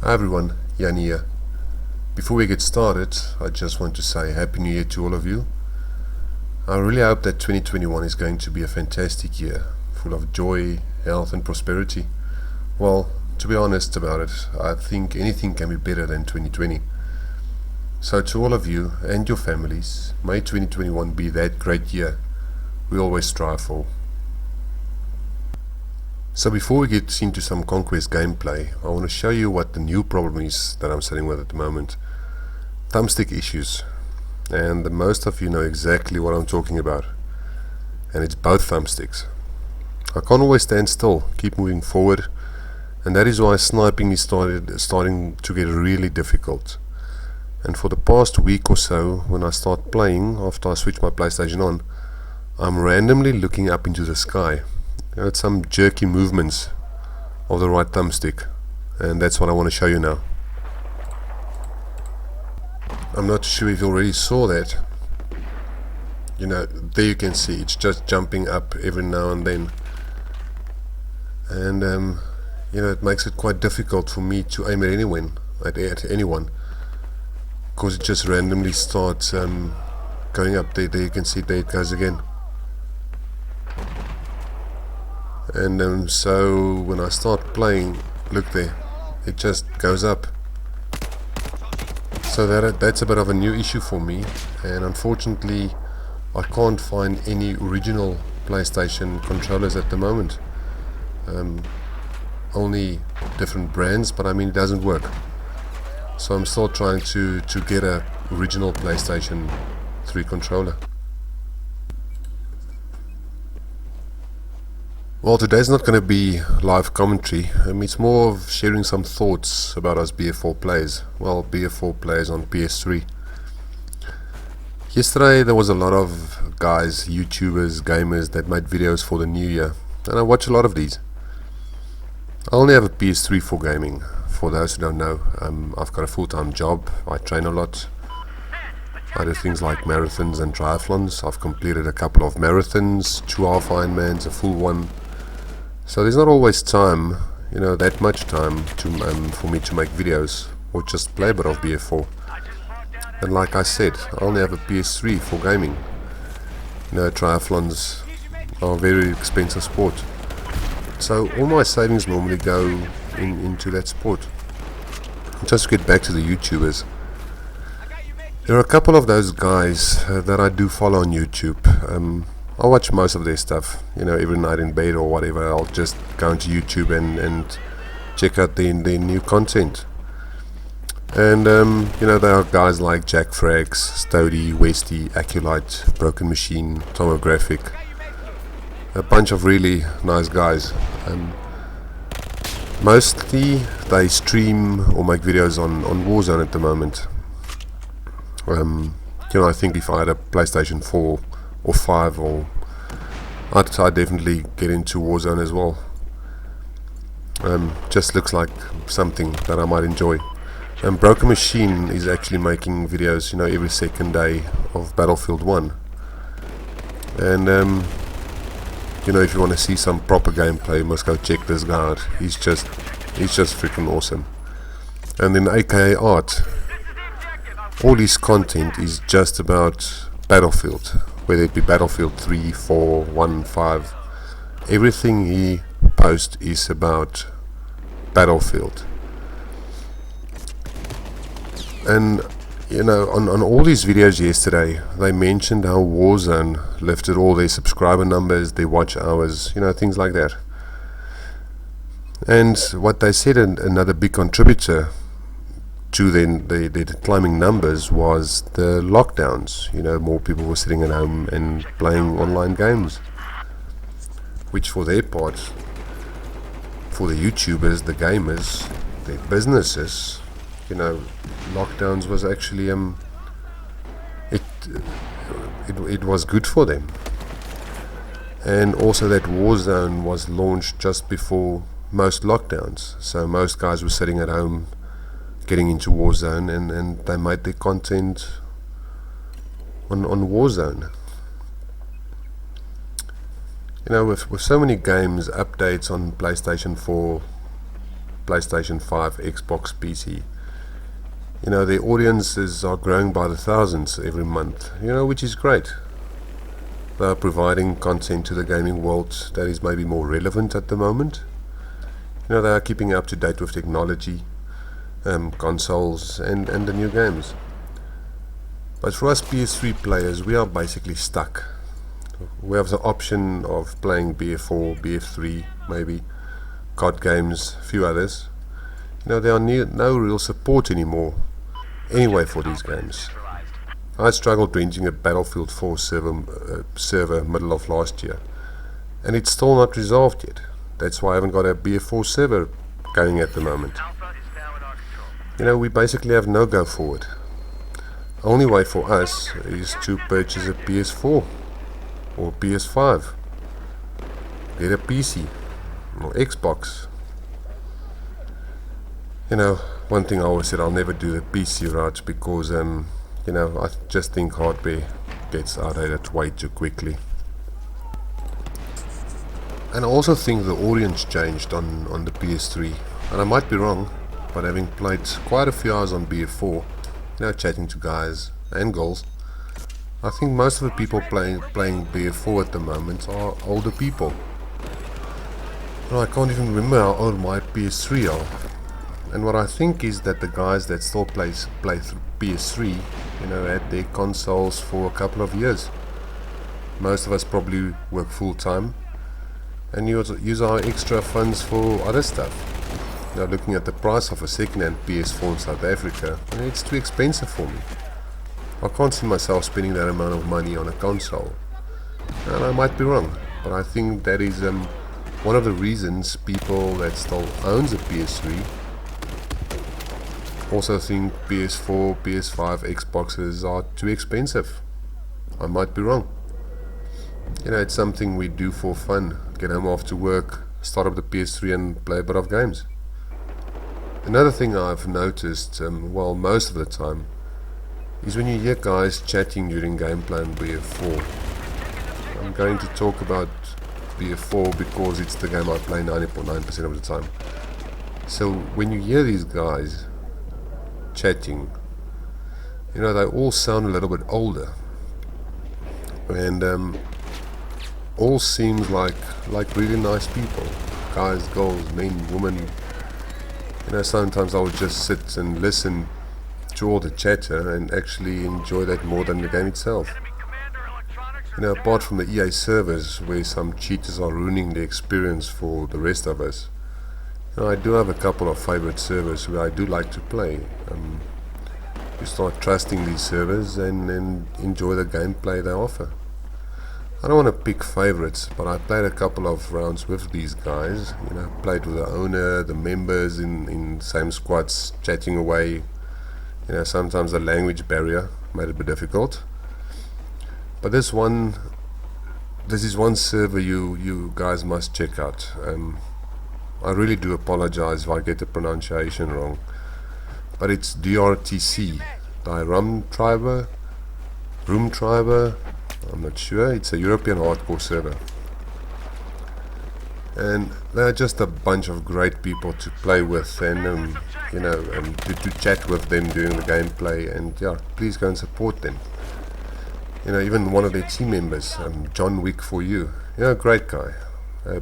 Hi everyone, Jannie here. Before we get started, I just want to say Happy New Year to all of you. I really hope that 2021 is going to be a fantastic year, full of joy, health and prosperity. Well, to be honest about it, I think anything can be better than 2020. So to all of you and your families, may 2021 be that great year we always strive for. So before we get into some Conquest gameplay, I want to show you what the new problem is that I'm sitting with at the moment. Thumbstick issues. And most of you know exactly what I'm talking about. And it's both thumbsticks. I can't always stand still, keep moving forward, and that is why sniping is starting to get really difficult. And for the past week or so, when I start playing, after I switch my PlayStation on, I'm randomly looking up into the sky. It's some jerky movements of the right thumbstick, and that's what I want to show you now. I'm not sure if you already saw that. There you can see it's just jumping up every now and then, and it makes it quite difficult for me to aim at anyone, because it just randomly starts going up. There you can see, there it goes again. And so when I start playing, look there, it just goes up. So that's a bit of a new issue for me, and unfortunately I can't find any original PlayStation controllers at the moment. Only different brands, but I mean it doesn't work. So I'm still trying to get a original PlayStation 3 controller. Well, today's not going to be live commentary. It's more of sharing some thoughts about us BF4 players. Well, BF4 players on PS3. Yesterday there was a lot of guys, YouTubers, gamers that made videos for the new year, and I watch a lot of these. I only have a PS3 for gaming. For those who don't know, I've got a full-time job. I train a lot. I do things like marathons and triathlons. I've completed a couple of marathons, 2 half Ironmans, a full one. So there's not always time, that much time for me to make videos or just play a bit of BF4. And like I said, I only have a PS3 for gaming. Triathlons are a very expensive sport. So all my savings normally go into that sport. Just to get back to the YouTubers. There are a couple of those guys that I do follow on YouTube. I watch most of their stuff, every night in bed or whatever. I'll just go into YouTube and check out their new content. And there are guys like Jack Frags, Stody, Westy, Aculite, Broken Machine, Tomographic, a bunch of really nice guys. Mostly they stream or make videos on Warzone at the moment. I think if I had a PlayStation 4 or 5, or I'd definitely get into Warzone as well. Just looks like something that I might enjoy. Broken Machine is actually making videos, every second day of Battlefield 1. And if you want to see some proper gameplay, you must go check this guy out. He's just freaking awesome. And then AKA Art, all his content is just about Battlefield, whether it be Battlefield 3, 4, 1, 5. Everything he posts is about Battlefield. And on all these videos yesterday, they mentioned how Warzone lifted all their subscriber numbers, their watch hours, things like that. And what they said, another big contributor to their climbing numbers was the lockdowns. More people were sitting at home and playing online games, which for their part, for the YouTubers, the gamers, their businesses, lockdowns was actually it was good for them. And also that Warzone was launched just before most lockdowns, so most guys were sitting at home getting into Warzone, and they made their content on Warzone. With so many games, updates on PlayStation 4, PlayStation 5, Xbox, PC. You know, their audiences are growing by the thousands every month, you know, which is great. They are providing content to the gaming world that is maybe more relevant at the moment. You know, they are keeping up to date with technology, consoles and the new games. But for us PS3 players, we are basically stuck. We have the option of playing BF4, BF3, maybe, COD games, a few others. You know, there are no real support anymore anyway for these games. I struggled renting a Battlefield 4 server middle of last year, and it's still not resolved yet. That's why I haven't got a BF4 server going at the moment. You know, we basically have no go forward. Only way for us is to purchase a PS4 or PS5, get a PC or Xbox. You know, one thing I always said, I'll never do the PC route because you know, I just think hardware gets outdated way too quickly. And I also think the audience changed on the PS3, and I might be wrong, but having played quite a few hours on BF4, you know, chatting to guys and girls, I think most of the people playing BF4 at the moment are older people. You know, I can't even remember how old my PS3 are. And what I think is that the guys that still play through PS3, you know, had their consoles for a couple of years. Most of us probably work full time and use our extra funds for other stuff. You know, looking at the price of a second-hand PS4 in South Africa, you know, it's too expensive for me. I can't see myself spending that amount of money on a console. And I might be wrong, but I think that is one of the reasons people that still owns a PS3 also think PS4, PS5, Xboxes are too expensive. I might be wrong. You know, it's something we do for fun. Get home after work, start up the PS3 and play a bit of games. Another thing I've noticed, well, most of the time, is when you hear guys chatting during gameplay on BF4. I'm going to talk about BF4 because it's the game I play 90.9% of the time. So when you hear these guys chatting, you know, they all sound a little bit older, and all seems like really nice people, guys, girls, men, women. You know, sometimes I would just sit and listen to all the chatter and actually enjoy that more than the game itself. You know, apart from the EA servers where some cheaters are ruining the experience for the rest of us, you know, I do have a couple of favorite servers where I do like to play. You start trusting these servers and enjoy the gameplay they offer. I don't want to pick favorites, but I played a couple of rounds with these guys. You know, played with the owner, the members in same squads, chatting away. You know, sometimes the language barrier made it a bit difficult. But this is one server you guys must check out. I really do apologize if I get the pronunciation wrong, but it's DRTC, Room Triber, I'm not sure. It's a European hardcore server, and they're just a bunch of great people to play with, and you know, to chat with them during the gameplay, and yeah, please go and support them. You know, even one of their team members, John Wick for you know, great guy.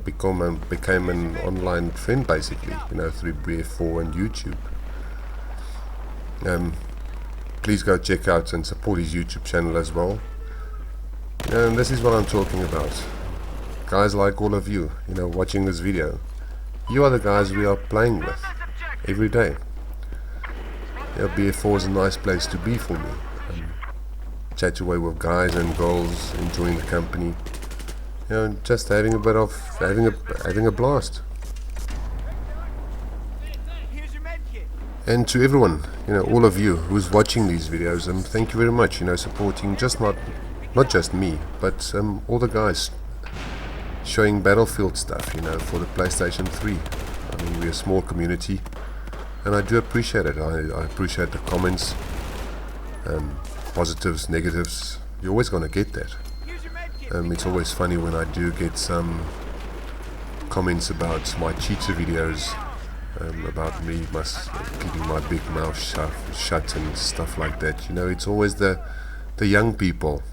Became an online friend basically, you know, through BF4 and YouTube. Please go check out and support his YouTube channel as well. And this is what I'm talking about. Guys like all of you, you know, watching this video, you are the guys we are playing with every day. You know, BF4 is a nice place to be for me. Chat away with guys and girls, enjoying the company. You know, just having a blast. And to everyone, you know, all of you who's watching these videos, thank you very much. You know, supporting not just me, but all the guys showing Battlefield stuff. You know, for the PlayStation 3. I mean, we're a small community, and I do appreciate it. I appreciate the comments, positives, negatives. You're always gonna get that. It's always funny when I do get some comments about my cheater videos, about me keeping my big mouth shut and stuff like that. You know, it's always the young people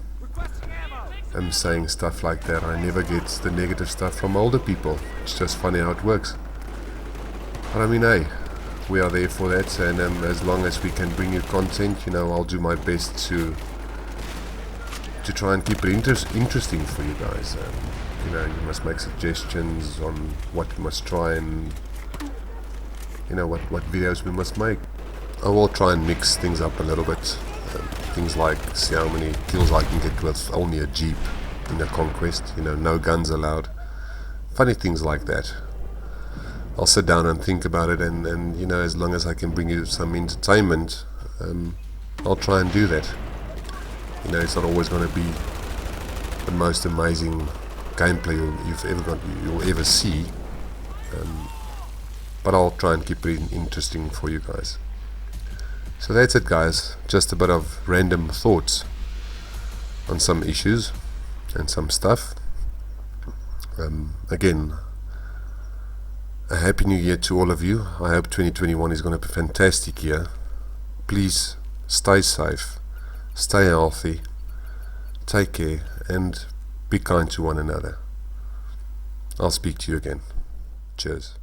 saying stuff like that. I never get the negative stuff from older people. It's just funny how it works. But I mean, hey, we are there for that, and as long as we can bring you content, you know, I'll do my best to try and keep it interesting for you guys. You know, you must make suggestions on what we must try and, you know, what videos we must make. I will try and mix things up a little bit. Things like see how many kills I can get with only a Jeep in a Conquest, you know, no guns allowed. Funny things like that. I'll sit down and think about it, and you know, as long as I can bring you some entertainment, I'll try and do that. You know, it's not always going to be the most amazing gameplay you'll ever see, but I'll try and keep it interesting for you guys. So that's it, guys. Just a bit of random thoughts on some issues and some stuff. Again, a happy new year to all of you. I hope 2021 is going to be a fantastic year. Please stay safe, stay healthy, take care, and be kind to one another. I'll speak to you again. Cheers.